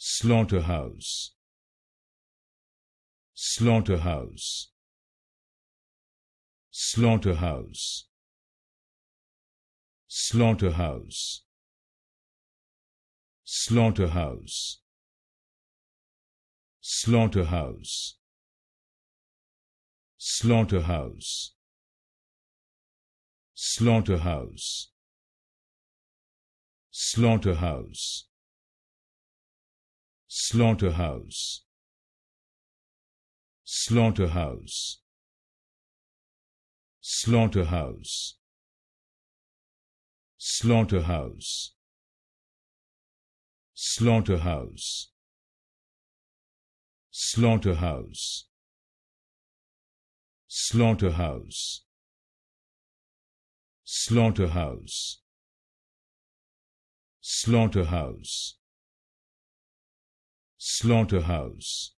Slaughterhouse, slaughterhouse, slaughterhouse, slaughterhouse, slaughterhouse, slaughterhouse, slaughterhouse, slaughterhouse, slaughterhouse, slaughterhouse, slaughterhouse, slaughterhouse, slaughterhouse, slaughterhouse, slaughterhouse, slaughterhouse, slaughterhouse, slaughterhouse, slaughterhouse,